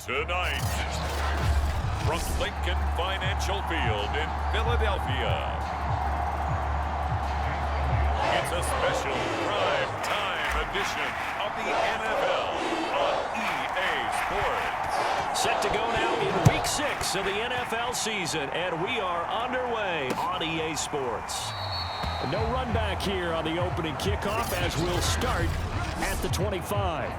Tonight, from Lincoln Financial Field in Philadelphia, it's a special prime time edition of the NFL on EA Sports. Set to go now in Week 6 of the NFL season, and we are underway on EA Sports. No run back here on the opening kickoff as we'll start at the 25.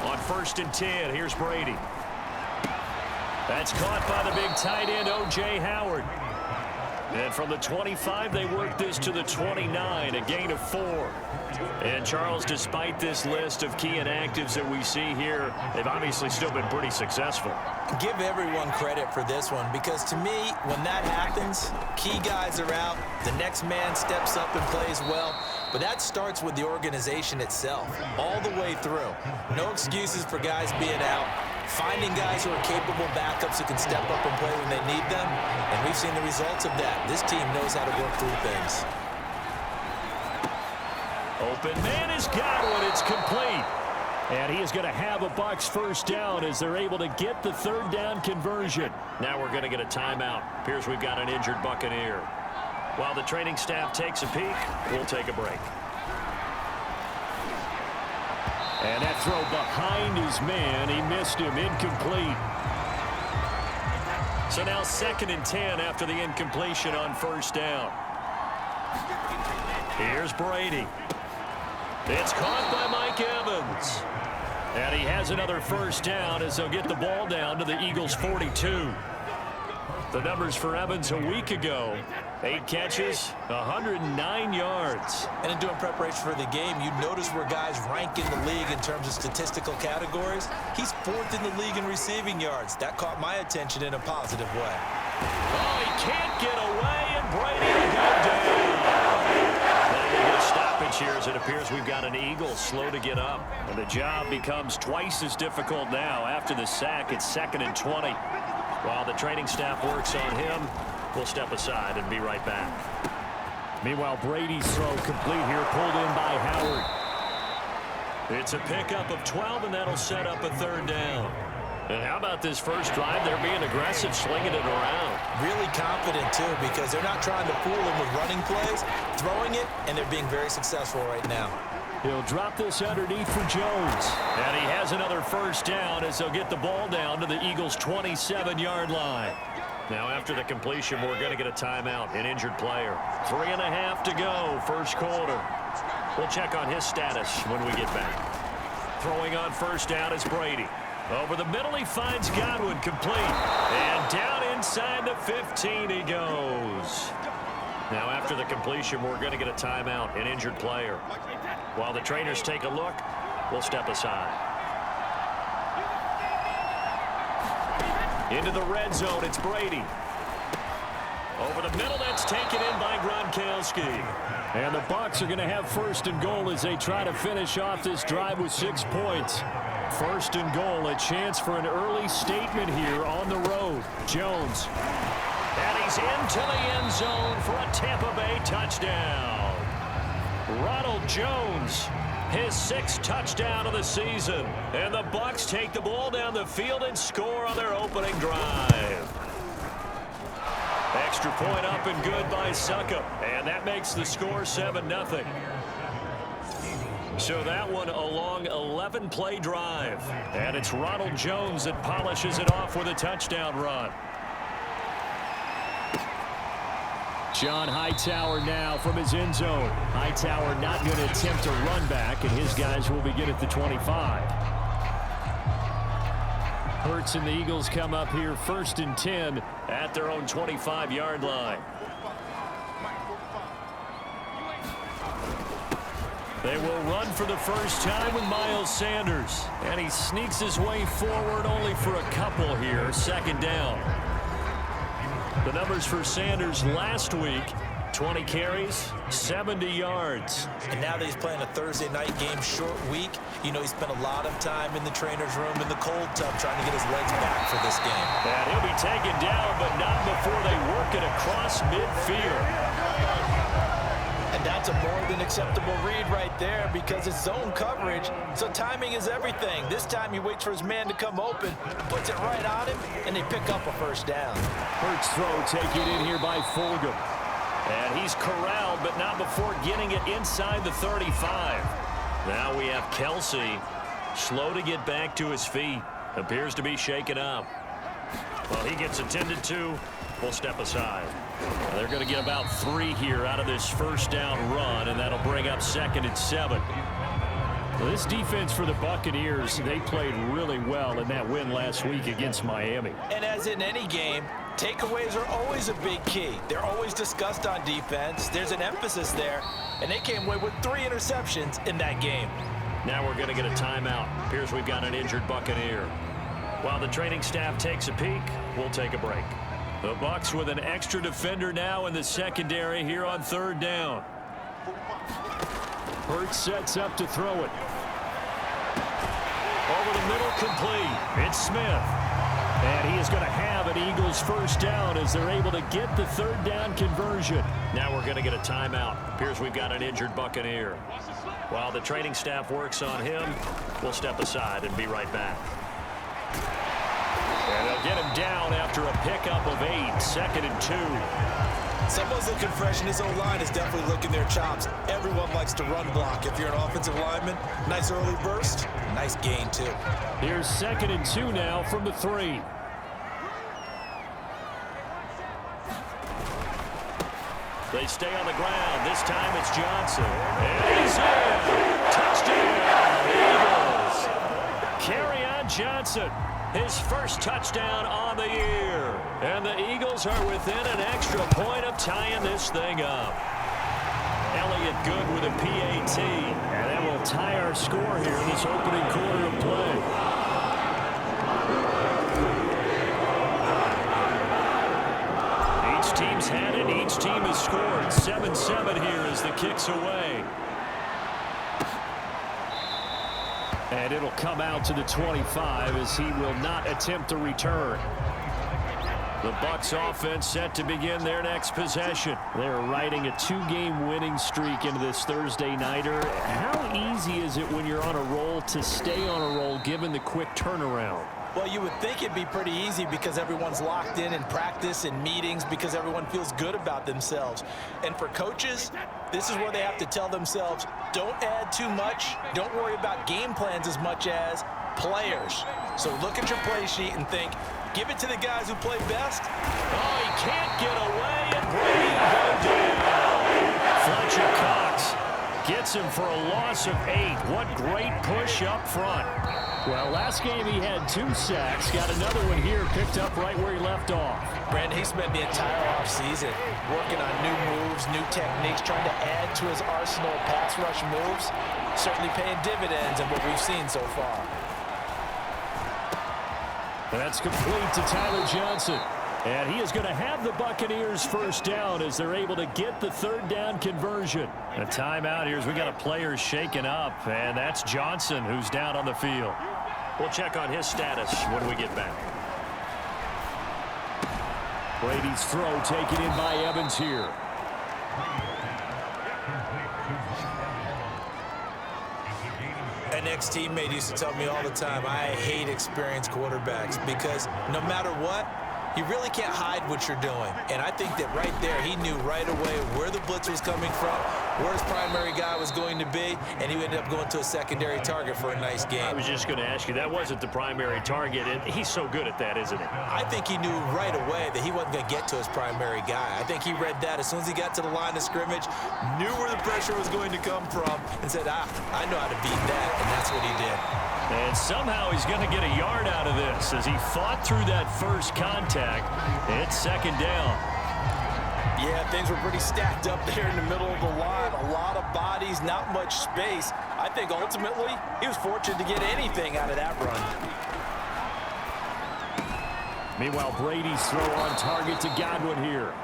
On 1st and 10, here's Brady. That's caught by the big tight end, O.J. Howard. And from the 25, they work this to the 29, a gain of 4. And, Charles, despite this list of key inactives that we see here, they've obviously still been pretty successful. Give everyone credit for this one because, to me, when that happens, key guys are out, the next man steps up and plays well. But that starts with the organization itself, all the way through. No excuses for guys being out. Finding guys who are capable backups who can step up and play when they need them. And we've seen the results of that. This team knows how to work through things. Open man has got one. It's complete. And he is going to have a Bucs first down as they're able to get the 3rd down conversion. Now we're going to get a timeout. Appears we've got an injured Buccaneer. While the training staff takes a peek, we'll take a break. And that throw behind his man. He missed him. Incomplete. So now 2nd and 10 after the incompletion on 1st down. Here's Brady. It's caught by Mike Evans. And he has another 1st down as they'll get the ball down to the Eagles' 42. The numbers for Evans a week ago: 8 catches, 109 yards. And in doing preparation for the game, you notice where guys rank in the league in terms of statistical categories. He's 4th in the league in receiving yards. That caught my attention in a positive way. Oh, he can't get away, and Brady will go down. Now we get a stoppage here as it appears we've got an Eagle slow to get up. And the job becomes twice as difficult now. After the sack, it's 2nd and 20. While the training staff works on him, we'll step aside and be right back. Meanwhile, Brady's throw complete here, pulled in by Howard. It's a pickup of 12, and that'll set up a 3rd down. And how about this first drive? They're being aggressive, slinging it around. Really confident, too, because they're not trying to fool him with running plays, throwing it, and they're being very successful right now. He'll drop this underneath for Jones. And he has another 1st down as they'll get the ball down to the Eagles' 27-yard line. Now after the completion, we're going to get a timeout, an injured player. 3.5 to go, 1st quarter. We'll check on his status when we get back. Throwing on 1st down is Brady. Over the middle, he finds Godwin, complete. And down inside the 15 he goes. Now after the completion, we're going to get a timeout, an injured player. While the trainers take a look, we'll step aside. Into the red zone, it's Brady. Over the middle, that's taken in by Gronkowski. And the Bucs are going to have 1st and goal as they try to finish off this drive with 6 points. 1st and goal, a chance for an early statement here on the road. Jones. And he's into the end zone for a Tampa Bay touchdown. Ronald Jones, his 6th touchdown of the season. And the Bucs take the ball down the field and score on their opening drive. Extra point up and good by Succop. And that makes the score 7-0. So that one a long 11-play drive. And it's Ronald Jones that polishes it off with a touchdown run. John Hightower now from his end zone. Hightower not going to attempt a run back, and his guys will begin at the 25. Hurts and the Eagles come up here 1st and 10 at their own 25-yard line. They will run for the first time with Miles Sanders. And he sneaks his way forward only for a couple here. 2nd down. The numbers for Sanders last week: 20 carries, 70 yards. And now that he's playing a Thursday night game, short week, you know he spent a lot of time in the trainer's room in the cold tub trying to get his legs back for this game. And he'll be taken down, but not before they work it across midfield. And that's a more than acceptable read right there because it's zone coverage, so timing is everything. This time he waits for his man to come open, puts it right on him, and they pick up a first down. Hurts throw taken in here by Fulgham. And he's corralled, but not before getting it inside the 35. Now we have Kelsey, slow to get back to his feet. Appears to be shaken up. Well, he gets attended to. We'll step aside. They're going to get about 3 here out of this first down run, and that'll bring up 2nd and 7. Well, this defense for the Buccaneers, they played really well in that win last week against Miami. And as in any game, takeaways are always a big key. They're always discussed on defense. There's an emphasis there, and they came away with 3 interceptions in that game. Now we're going to get a timeout. Appears we've got an injured Buccaneer. While the training staff takes a peek, we'll take a break. The Bucs with an extra defender now in the secondary here on 3rd down. Hurts sets up to throw it. Over the middle, complete. It's Smith. And he is going to have an Eagles first down as they're able to get the 3rd down conversion. Now we're going to get a timeout. Appears we've got an injured Buccaneer. While the training staff works on him, we'll step aside and be right back. And they'll get him down after a pickup of 8, 2nd and 2. Someone's looking fresh, and his O-line is definitely licking their chops. Everyone likes to run block. If you're an offensive lineman, nice early burst, nice gain, too. Here's 2nd and 2 now from the 3. They stay on the ground. This time it's Johnson. And he's in. Touchdown, Eagles. Kerryon Johnson. His first touchdown on the year. And the Eagles are within an extra point of tying this thing up. Elliott good with a PAT. And that will tie our score here in this opening quarter of play. Each team's had it. Each team has scored. 7-7 here as the kick's away. And it'll come out to the 25 as he will not attempt a return. The Bucs offense set to begin their next possession. They're riding a 2-game winning streak into this Thursday nighter. How easy is it when you're on a roll to stay on a roll given the quick turnaround? Well, you would think it'd be pretty easy because everyone's locked in practice and meetings because everyone feels good about themselves. And for coaches, this is where they have to tell themselves, don't add too much. Don't worry about game plans as much as players. So look at your play sheet and think, give it to the guys who play best. Oh, he can't get away, and Brady go down. Fletcher Cox gets him for a loss of 8. What great push up front. Well, last game he had 2 sacks. Got another one here, picked up right where he left off. Brandon, he spent the entire offseason working on new moves, new techniques, trying to add to his arsenal of pass rush moves. Certainly paying dividends in what we've seen so far. That's complete to Tyler Johnson. And he is going to have the Buccaneers first down as they're able to get the 3rd down conversion. A timeout here as we got a player shaken up, and that's Johnson who's down on the field. We'll check on his status when we get back. Brady's throw taken in by Evans here. An ex-teammate used to tell me all the time, I hate experienced quarterbacks because no matter what, you really can't hide what you're doing. And I think that right there, he knew right away where the blitz was coming from, where his primary guy was going to be, and he ended up going to a secondary target for a nice game. I was just going to ask you, that wasn't the primary target, and he's so good at that, isn't he? I think he knew right away that he wasn't going to get to his primary guy. I think he read that as soon as he got to the line of scrimmage, knew where the pressure was going to come from, and said, I know how to beat that, and that's what he did. And somehow he's going to get a yard out of this as he fought through that first contact. It's 2nd down. Yeah, things were pretty stacked up there in the middle of the line. A lot of bodies, not much space. I think ultimately he was fortunate to get anything out of that run. Meanwhile, Brady's throw on target to Godwin here.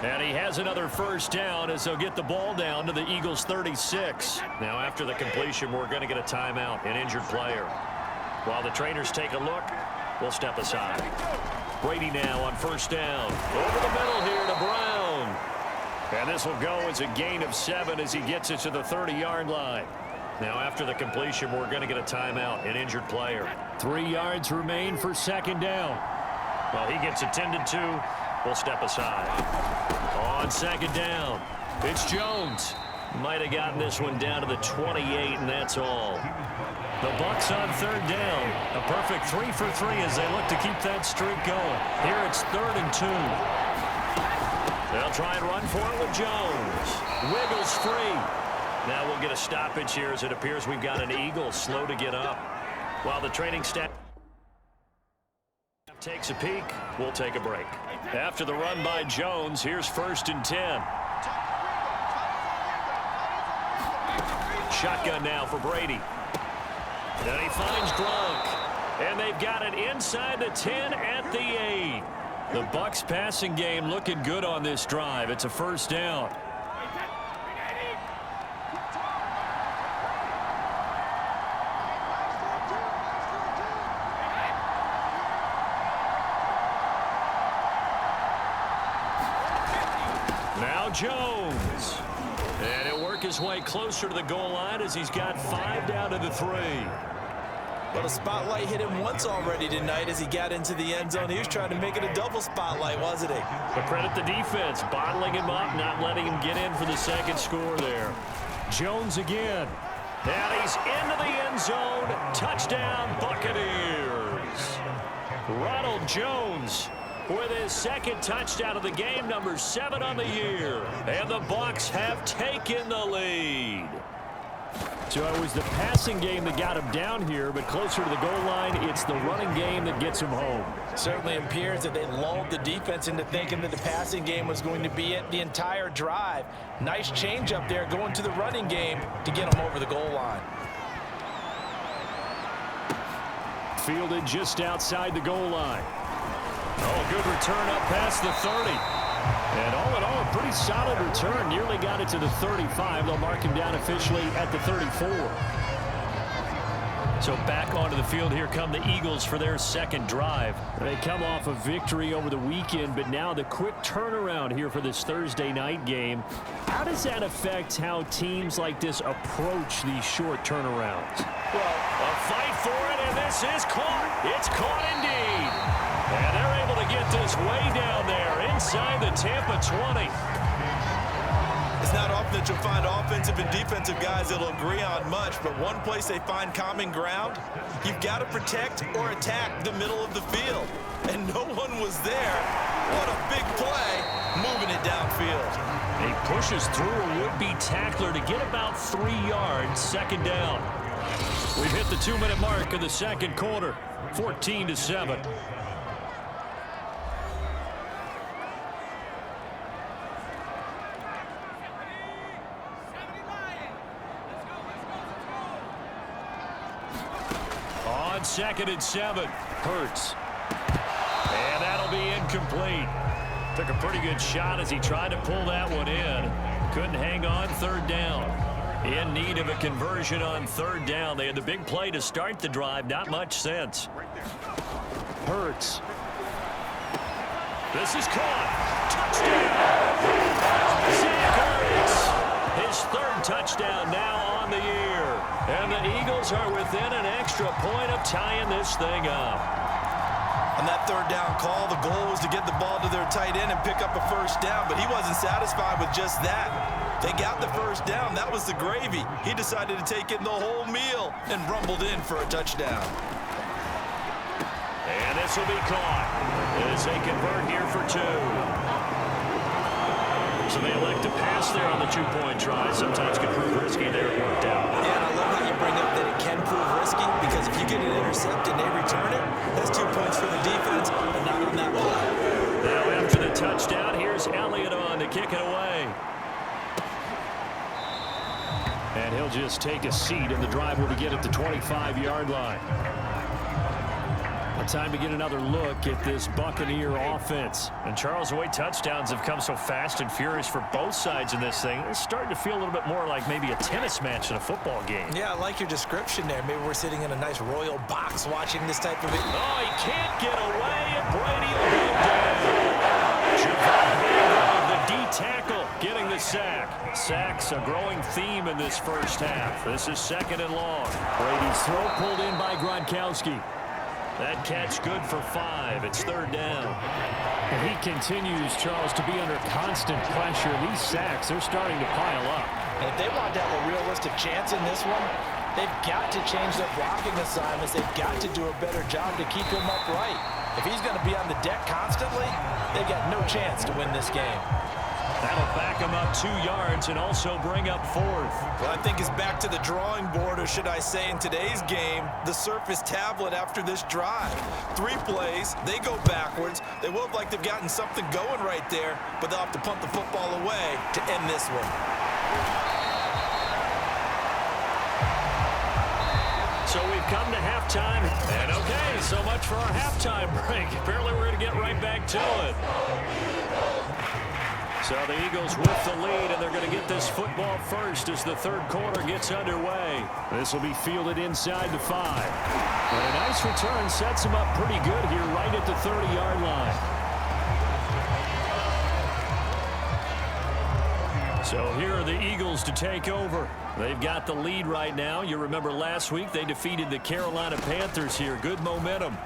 And he has another first down as they'll get the ball down to the Eagles' 36. Now after the completion, we're going to get a timeout, an injured player. While the trainers take a look, we'll step aside. Brady now on first down. Over the middle here to Brown. And this will go as a gain of 7 as he gets it to the 30-yard line. Now after the completion, we're going to get a timeout, an injured player. 3 yards remain for second down. Well, he gets attended to. We'll step aside. On second down, it's Jones. Might have gotten this one down to the 28, and that's all. The Bucs on third down. A perfect 3 for 3 as they look to keep that streak going. Here it's 3rd and 2. They'll try and run for it with Jones. Wiggles free. Now we'll get a stoppage here as it appears we've got an Eagle slow to get up. While the training staff takes a peek, we'll take a break. After the run by Jones, here's 1st and 10. Shotgun now for Brady. And he finds Gronk. And they've got it inside the 10 at the 8. The Bucs passing game looking good on this drive. It's a first down. Now Jones. And he'll work his way closer to the goal line as he's got 5 down to the 3. But a spotlight hit him once already tonight as he got into the end zone. He was trying to make it a double spotlight, wasn't he? But credit the defense, bottling him up, not letting him get in for the second score there. Jones again. And he's into the end zone. Touchdown, Buccaneers. Ronald Jones with his second touchdown of the game, number 7 on the year. And the Bucs have taken the lead. So it was the passing game that got him down here, but closer to the goal line, it's the running game that gets him home. Certainly appears that they lulled the defense into thinking that the passing game was going to be it the entire drive. Nice change up there going to the running game to get him over the goal line. Fielded just outside the goal line. Oh, good return up past the 30. And all in all, a pretty solid return. Nearly got it to the 35. They'll mark him down officially at the 34. So back onto the field, here come the Eagles for their second drive. They come off a victory over the weekend, but now the quick turnaround here for this Thursday night game. How does that affect how teams like this approach these short turnarounds? Well, a fight for it, and this is caught. It's caught indeed. And they're able to get this way down there inside the Tampa 20. It's not often that you'll find offensive and defensive guys that'll agree on much, but one place they find common ground, you've got to protect or attack the middle of the field. And no one was there. What a big play, moving it downfield. He pushes through a would-be tackler to get about 3 yards, second down. We've hit the 2-minute mark of the second quarter, 14-7. On 2nd and 7, Hurts. And that'll be incomplete. Took a pretty good shot as he tried to pull that one in. Couldn't hang on, third down. In need of a conversion on third down. They had the big play to start the drive. Not much sense. Hurts. This is caught. Touchdown. Zach Ertz. His 3rd touchdown now on the year. And the Eagles are within an extra point of tying this thing up. On that third down call, the goal was to get the ball to their tight end and pick up a first down, but he wasn't satisfied with just that. They got the first down. That was the gravy. He decided to take in the whole meal and rumbled in for a touchdown. And this will be caught as they convert here for 2. So they elect to pass there on the 2-point try. Sometimes can prove risky. There it worked out. Yeah, and I love how you bring up that it can prove risky, because if you get an intercept and they return it, that's 2 points for the defense, but not on that play. Now after the touchdown, here's Elliott on to kick it away. And he'll just take a seat, and the drive will begin at the 25-yard line. I'll time to get another look at this Buccaneer offense. And Charles, the way touchdowns have come so fast and furious for both sides in this thing, it's starting to feel a little bit more like maybe a tennis match in a football game. Yeah, I like your description there. Maybe we're sitting in a nice royal box watching this type of it. Oh, he can't get away, and Brady will go down. Javon, the D tackle, getting the sack. Sacks a growing theme in this first half. This is 2nd and long. Brady's throw pulled in by Gronkowski. That catch good for 5. It's 3rd down. And he continues, Charles, to be under constant pressure. These sacks, they're starting to pile up. And if they want to have a realistic chance in this one, they've got to change their blocking assignments. They've got to do a better job to keep him upright. If he's going to be on the deck constantly, they've got no chance to win this game. That'll back him up 2 yards and also bring up 4th. Well, I think it's back to the drawing board, or should I say in today's game, the Surface tablet after this drive. 3 plays, they go backwards. They will look like they've gotten something going right there, but they'll have to punt the football away to end this one. So we've come to halftime, and okay, so much for our halftime break. Apparently we're going to get right back to it. So the Eagles with the lead, and they're going to get this football first as the 3rd quarter gets underway. This will be fielded inside the 5. And a nice return sets them up pretty good here right at the 30-yard line. So here are the Eagles to take over. They've got the lead right now. You remember last week they defeated the Carolina Panthers here. Good momentum.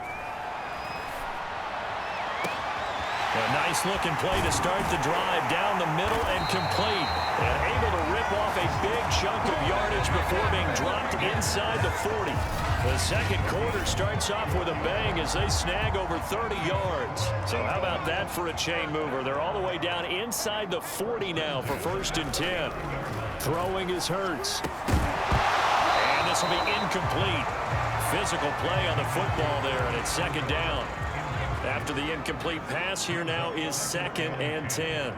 A nice-looking play to start the drive down the middle and complete. And able to rip off a big chunk of yardage before being dropped inside the 40. The 2nd quarter starts off with a bang as they snag over 30 yards. So how about that for a chain mover? They're all the way down inside the 40 now for 1st and 10. Throwing is Hurts. And this will be incomplete. Physical play on the football there, and it's 2nd down. After the incomplete pass, here now is 2nd and 10.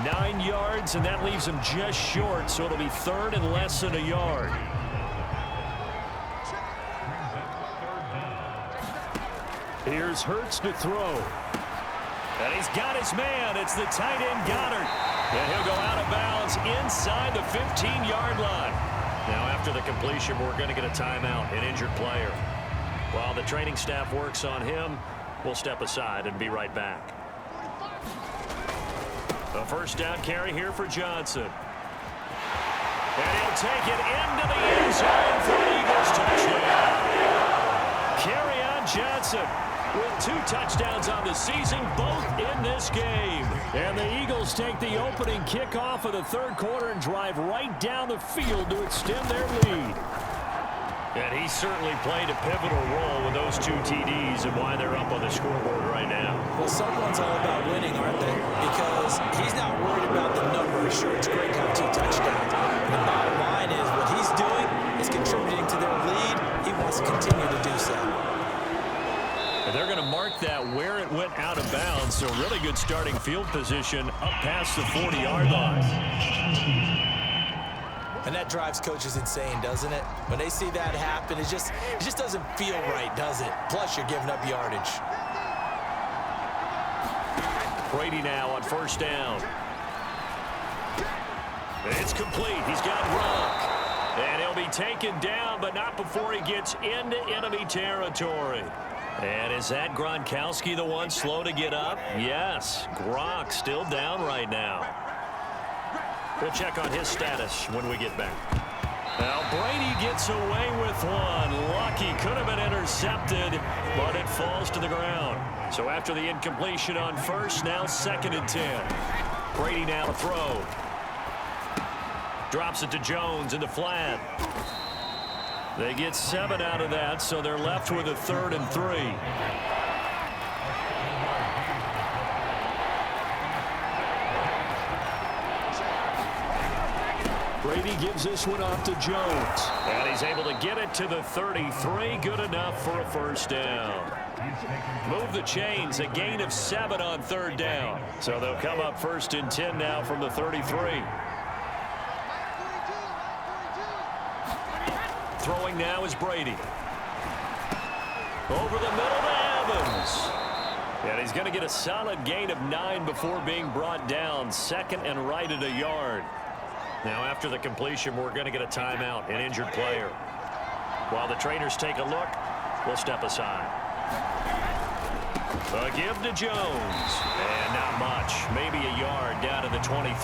Nine yards, and that leaves him just short, so it'll be 3rd and less than a yard. Here's Hurts to throw. And he's got his man. It's the tight end Goddard. And he'll go out of bounds inside the 15-yard line. Now, after the completion, we're going to get a timeout, an injured player. While the training staff works on him, we'll step aside and be right back. A 1st down carry here for Johnson. And he'll take it into the end zone for the Eagles touchdown. Carry on Johnson with 2 touchdowns on the season, both in this game. And the Eagles take the opening kickoff of the 3rd quarter and drive right down the field to extend their lead. And he certainly played a pivotal role with those 2 TDs and why they're up on the scoreboard right now. Well, someone's all about winning, aren't they? Because he's not worried about the numbers. Sure, it's great to have 2 touchdowns. The bottom line is what he's doing is contributing to their lead. He wants to continue to do so. And they're going to mark that where it went out of bounds. So really good starting field position up past the 40-yard line. And that drives coaches insane, doesn't it? When they see that happen, it just doesn't feel right, does it? Plus, you're giving up yardage. Brady now on 1st down. It's complete. He's got Gronk. And he'll be taken down, but not before he gets into enemy territory. And is that Gronkowski the one slow to get up? Yes. Gronk still down right now. We'll check on his status when we get back. Now Brady gets away with one. Lucky, could have been intercepted, but it falls to the ground. So after the incompletion on 1st, now 2nd and 10. Brady now to throw. Drops it to Jones in the flat. They get 7 out of that, so they're left with a 3rd and 3. Brady gives this one off to Jones. And he's able to get it to the 33. Good enough for a 1st down. Move the chains, a gain of 7 on 3rd down. So they'll come up 1st and 10 now from the 33. Throwing now is Brady. Over the middle to Evans. And he's going to get a solid gain of 9 before being brought down. Second and right at a yard. Now after the completion, we're going to get a timeout, an injured player. While the trainers take a look, we'll step aside. A give to Jones. And not much. Maybe a yard down to the 23.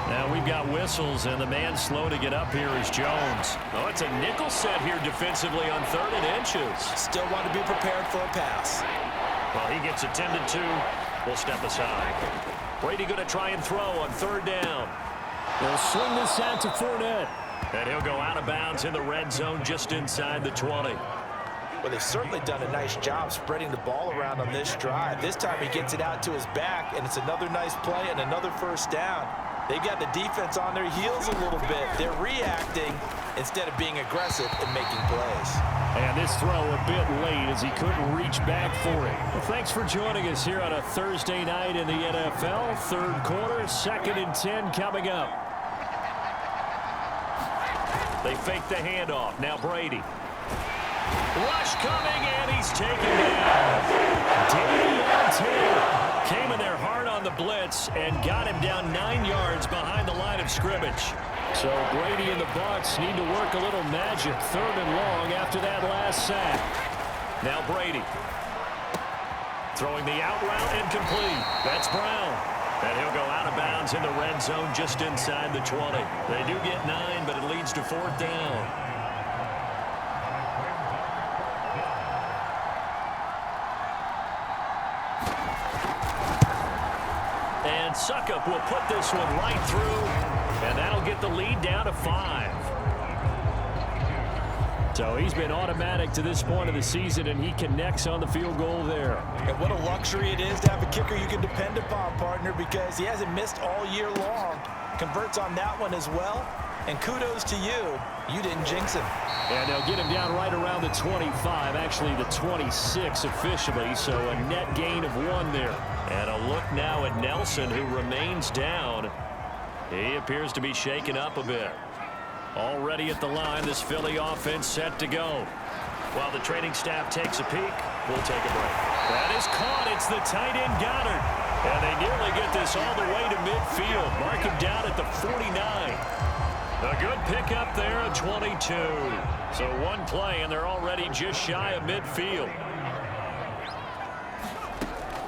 Now we've got whistles, and the man slow to get up here is Jones. Oh, it's a nickel set here defensively on 3rd and inches. Still want to be prepared for a pass. Well, he gets attended to. We'll step aside. Brady going to try and throw on 3rd down. They'll swing this out to Fournette. And he'll go out of bounds in the red zone just inside the 20. Well, they've certainly done a nice job spreading the ball around on this drive. This time he gets it out to his back, and it's another nice play and another first down. They've got the defense on their heels a little bit. They're reacting instead of being aggressive and making plays. And this throw a bit late as he couldn't reach back for it. Well, thanks for joining us here on a Thursday night in the NFL. 3rd quarter, 2nd and 10 coming up. They fake the handoff. Now Brady. Rush coming, and he's taken down. Came in there hard on the blitz and got him down 9 yards behind the line of scrimmage. So Brady and the Bucs need to work a little magic 3rd and long after that last sack. Now Brady. Throwing the out route incomplete. That's Brown. And he'll go out of bounds in the red zone just inside the 20. They do get 9, but it leads to 4th down. And Suckup will put this one right through, and that'll get the lead down to 5. So he's been automatic to this point of the season, and he connects on the field goal there. And what a luxury it is to have a kicker you can depend upon, partner, because he hasn't missed all year long. Converts on that one as well. And kudos to you. You didn't jinx him. And they'll get him down right around the 25, actually the 26 officially, so a net gain of 1 there. And a look now at Nelson, who remains down. He appears to be shaken up a bit. Already at the line, this Philly offense set to go. While the training staff takes a peek, we'll take a break. That is caught. It's the tight end Goddard. And they nearly get this all the way to midfield. Mark him down at the 49. A good pickup there at 22. So 1 play, and they're already just shy of midfield.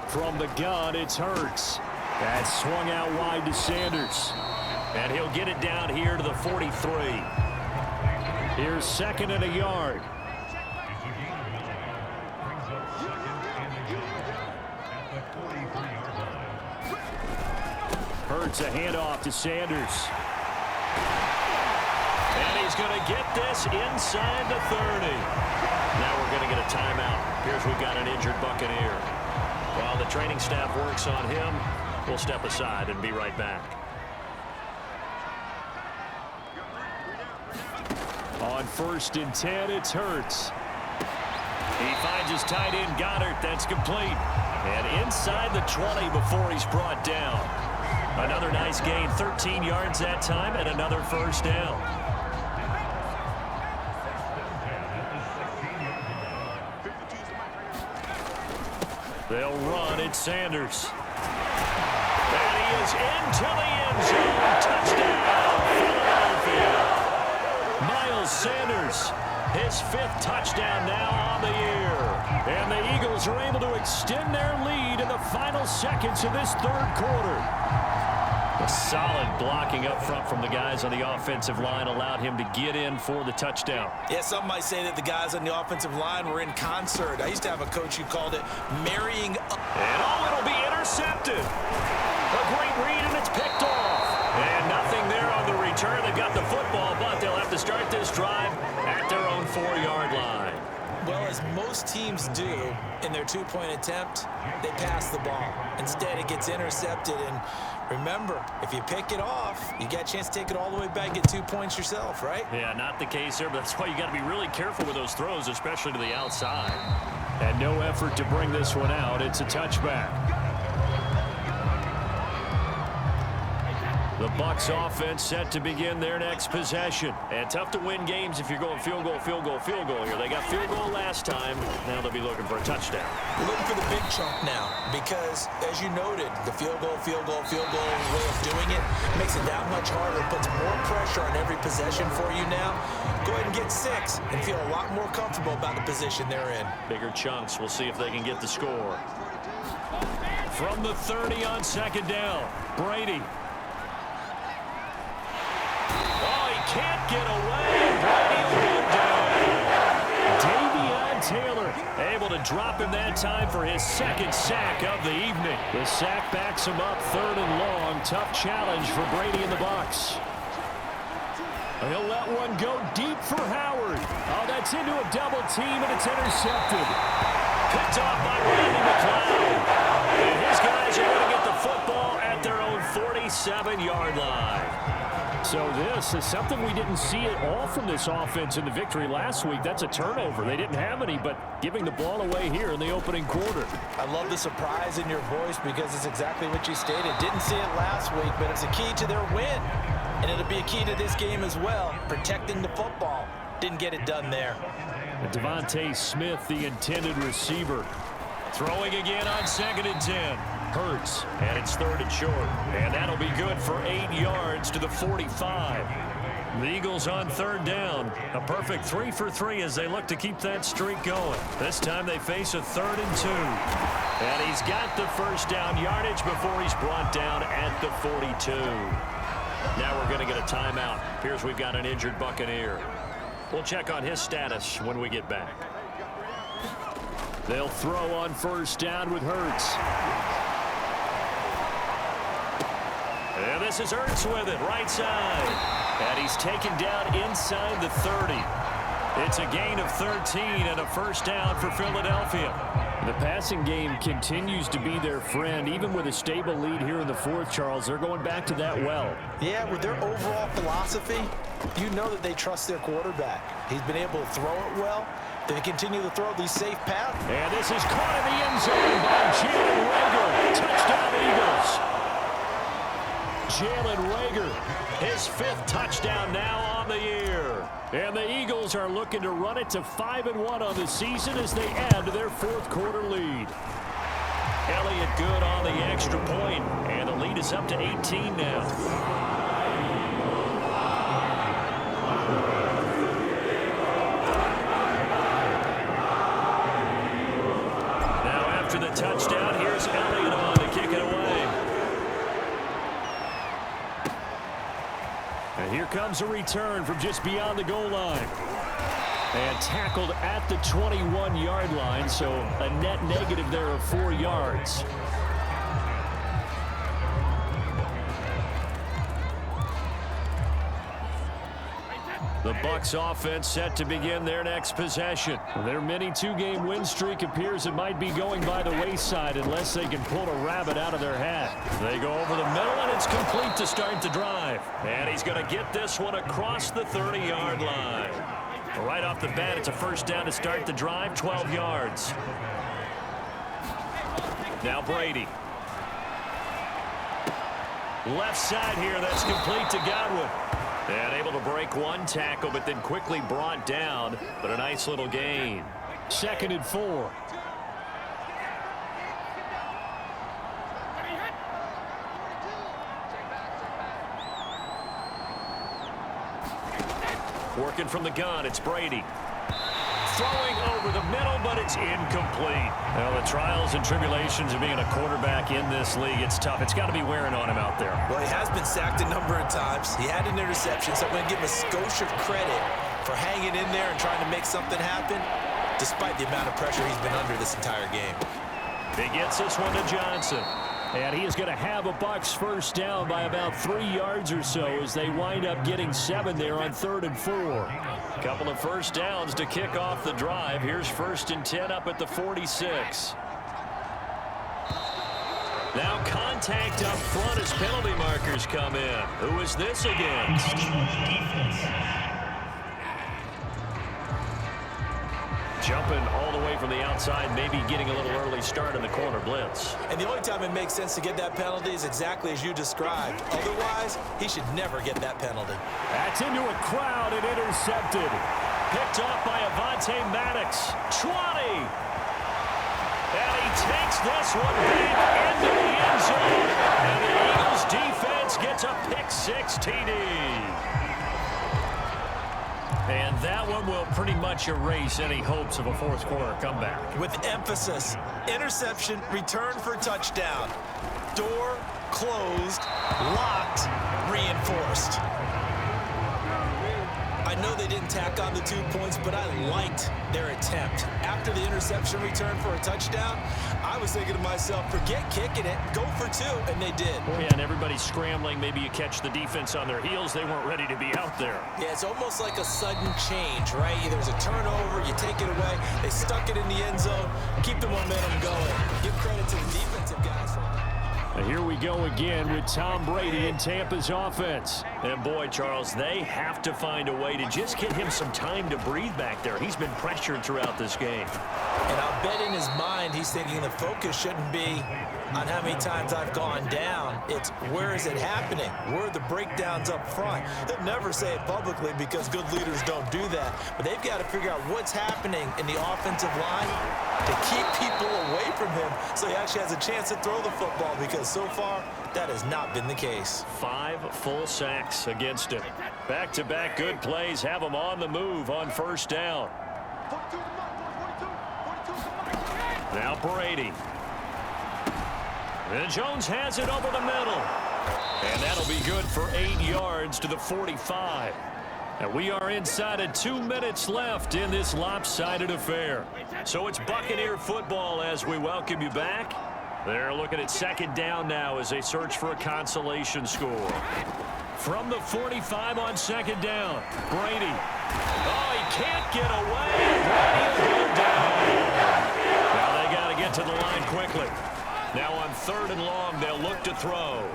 From the gun, it's Hurts. That's swung out wide to Sanders. And he'll get it down here to the 43. Here's 2nd and a yard. Hurts a handoff to Sanders. And he's going to get this inside the 30. Now we're going to get a timeout. Here's we've got an injured Buccaneer. While the training staff works on him, we'll step aside and be right back. On 1st and 10, it's Hurts. He finds his tight end Goddard. That's complete. And inside the 20 before he's brought down. Another nice gain, 13 yards that time, and another first down. They'll run. It's Sanders. And he is into the end zone. Touchdown, Philadelphia. Miles Sanders, his 5th touchdown now on the year. And the Eagles are able to extend their lead in the final seconds of this 3rd quarter. A solid blocking up front from the guys on the offensive line allowed him to get in for the touchdown. Yeah, some might say that the guys on the offensive line were in concert. I used to have a coach who called it marrying up. And it'll be intercepted. A great read, and it's picked off. And nothing there on the return. They got the football, but they'll have to start this drive at their own 4-yard line. Well, as most teams do in their 2-point attempt, they pass the ball. Instead, it gets intercepted. And remember, if you pick it off, you get a chance to take it all the way back, get 2 points yourself, right? Yeah, not the case there, but that's why you got to be really careful with those throws, especially to the outside. And no effort to bring this one out. It's a touchback. The Bucs offense set to begin their next possession. And tough to win games if you're going field goal, field goal, field goal here. They got field goal last time. Now they'll be looking for a touchdown. We're looking for the big chunk now because, as you noted, the field goal way of doing it makes it that much harder. It puts more pressure on every possession for you now. Go ahead and get 6 and feel a lot more comfortable about the position they're in. Bigger chunks. We'll see if they can get the score. From the 30 on second down, Brady. Oh, he can't get away. Brady will go down. Davion Taylor Able to drop him that time for his second sack of the evening. The sack backs him up, 3rd and long. Tough challenge for Brady in the box. He'll let one go deep for Howard. Oh, that's into a double team, and it's intercepted. Picked off by Randy McLeod. And his guys are going to get the football at their own 47-yard line. So this is something we didn't see at all from this offense in the victory last week. That's a turnover. They didn't have any, but giving the ball away here in the opening quarter. I love the surprise in your voice because it's exactly what you stated. Didn't see it last week, but it's a key to their win. And it'll be a key to this game as well, protecting the football. Didn't get it done there. Devontae Smith, the intended receiver. Throwing again on 2nd and 10. Hurts, and it's 3rd and short. And that'll be good for 8 yards to the 45. The Eagles on 3rd down. A perfect 3 for 3 as they look to keep that streak going. This time they face a 3rd and 2. And he's got the first down yardage before he's brought down at the 42. Now we're going to get a timeout. Appears we've got an injured Buccaneer. We'll check on his status when we get back. They'll throw on 1st down with Hurts. And this is Hurts with it, right side. And he's taken down inside the 30. It's a gain of 13 and a 1st down for Philadelphia. The passing game continues to be their friend. Even with a stable lead here in the 4th, Charles, they're going back to that well. Yeah, with their overall philosophy, you know that they trust their quarterback. He's been able to throw it well. They continue to throw these safe paths. And this is caught in the end zone by Jalen Reagor. Touchdown, Eagles. Jalen Reagor, his 5th touchdown now on the year. And the Eagles are looking to run it to 5-1 on the season as they add to their 4th quarter lead. Elliott good on the extra point, and the lead is up to 18 now. Now after the touchdown, here's Elliott on to kick it away. And here comes a return from just beyond the goal line. And tackled at the 21-yard line, so a net negative there of 4 yards. The Bucs offense set to begin their next possession. Their mini 2-game win streak appears it might be going by the wayside unless they can pull a rabbit out of their hat. They go over the middle, and it's complete to start the drive. And he's going to get this one across the 30-yard line. Right off the bat, it's a 1st down to start the drive, 12 yards. Now Brady. Left side here, that's complete to Godwin. And able to break one tackle, but then quickly brought down. But a nice little gain. 2nd and 4. Working from the gun, it's Brady. Throwing over the middle, but it's incomplete. Well, the trials and tribulations of being a quarterback in this league, it's tough. It's got to be wearing on him out there. Well, he has been sacked a number of times. He had an interception, so I'm going to give him a skosh of credit for hanging in there and trying to make something happen, despite the amount of pressure he's been under this entire game. He gets this one to Johnson. And he is going to have a Bucs 1st down by about 3 yards or so as they wind up getting 7 there on 3rd and 4. Couple of 1st downs to kick off the drive. Here's 1st and 10 up at the 46. Now contact up front as penalty markers come in. Who is this against? Jumping all the way from the outside, maybe getting a little early start in the corner blitz. And the only time it makes sense to get that penalty is exactly as you described. Otherwise, he should never get that penalty. That's into a crowd and intercepted. Picked off by Avonte Maddox. 20. And he takes this one back into the end zone. And the Eagles defense gets a pick six TD. And that one will pretty much erase any hopes of a fourth quarter comeback. With emphasis, interception, return for touchdown. Door closed, locked, reinforced. I know they didn't tack on the 2 points, but I liked their attempt. After the interception return for a touchdown, I was thinking to myself, forget kicking it, go for 2, and they did. Oh, yeah, and everybody's scrambling. Maybe you catch the defense on their heels. They weren't ready to be out there. Yeah, it's almost like a sudden change, right? There's a turnover, you take it away, they stuck it in the end zone, keep the momentum going. Give credit to the defensive guys for that. And here we go again with Tom Brady in Tampa's offense. And boy, Charles, they have to find a way to just get him some time to breathe back there. He's been pressured throughout this game. And I'll bet in his mind he's thinking the focus shouldn't be on how many times I've gone down. It's where is it happening? Where are the breakdowns up front? They'll never say it publicly because good leaders don't do that. But they've got to figure out what's happening in the offensive line to keep people away from him so he actually has a chance to throw the football, because so far that has not been the case. 5 full sacks against him. Back-to-back good plays have him on the move on first down. Now Brady. And Jones has it over the middle. And that'll be good for 8 yards to the 45. And we are inside of 2 minutes left in this lopsided affair. So it's Buccaneer football as we welcome you back. They're looking at second down now as they search for a consolation score. From the 45 on second down, Brady. Oh, he can't get away. Brady will go down. Now they got to get to the line quickly. Now on third and long, they'll look to throw.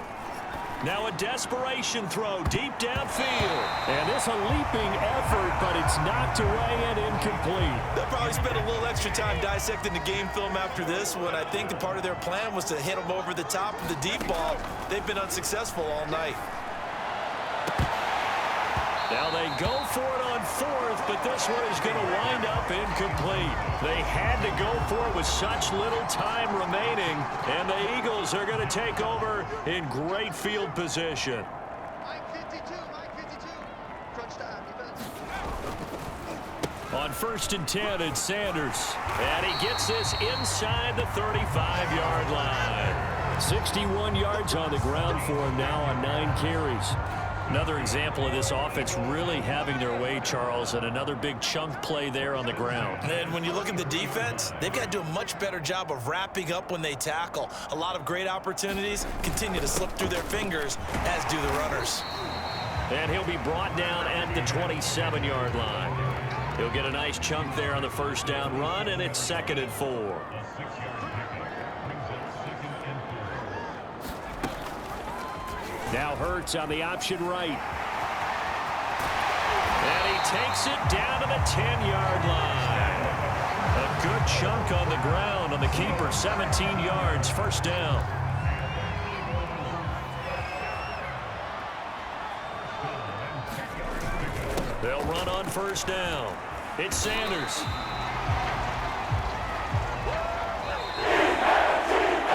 Now a desperation throw deep downfield. And this a leaping effort, but it's knocked away and incomplete. They'll probably spend a little extra time dissecting the game film after this one. I think the part of their plan was to hit them over the top of the deep ball. They've been unsuccessful all night. Now they go for it on fourth, but this one is going to wind up incomplete. They had to go for it with such little time remaining, and the Eagles are going to take over in great field position. On first and 10, it's Sanders, and he gets this inside the 35-yard line. 61 yards on the ground for him now on 9 carries. Another example of this offense really having their way, Charles, and another big chunk play there on the ground. And when you look at the defense, they've got to do a much better job of wrapping up when they tackle. A lot of great opportunities continue to slip through their fingers, as do the runners. And he'll be brought down at the 27-yard line. He'll get a nice chunk there on the first down run, and it's 2nd and 4. Now Hurts on the option right. And he takes it down to the 10-yard line. A good chunk on the ground on the keeper. 17 yards, first down. They'll run on first down. It's Sanders.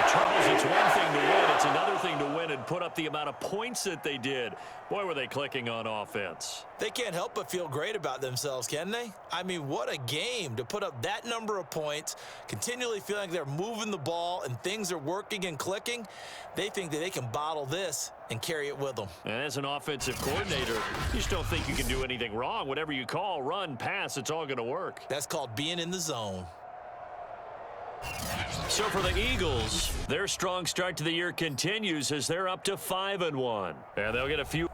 Charles, it's one thing to win. It's another thing to win and put up the amount of points that they did. Boy, were they clicking on offense. They can't help but feel great about themselves, can they? I mean, what a game to put up that number of points, continually feeling like they're moving the ball and things are working and clicking. They think that they can bottle this and carry it with them. And as an offensive coordinator, you just don't think you can do anything wrong. Whatever you call, run, pass, it's all going to work. That's called being in the zone. So for the Eagles, their strong start to the year continues as they're up to 5-1. And they'll get a few